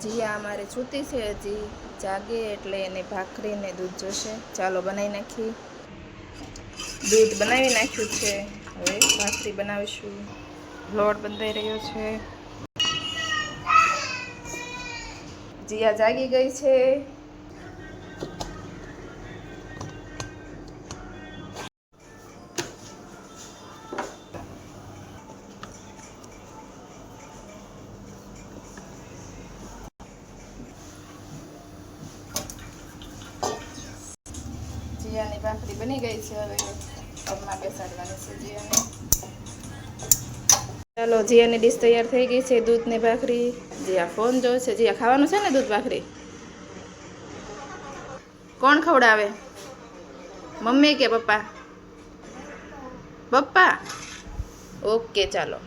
જીયા અમારે છૂતી છે, હજી જાગે એટલે એને ભાખરી ને દૂધ જોશે. ચાલો બનાવી નાખી. દૂધ બનાવી નાખ્યું છે, હવે ભાખરી બનાવીશું. લોટ બંધાઈ રહ્યો છે. જીયા જાગી ગઈ છે. જીયાની ભાખરી બની ગઈ છે. હવે પગમાં બેસાડવાની છે જીયાને. ચાલો જીયાની ડીશ તૈયાર થઈ ગઈ છે, દૂધ ને ભાખરી. જીયા ફોન જોશે. જીયા ખાવાનું છે ને દૂધ ભાખરી? કોણ ખવડાવે? મમ્મી કે પપ્પા? પપ્પા. ઓકે ચાલો.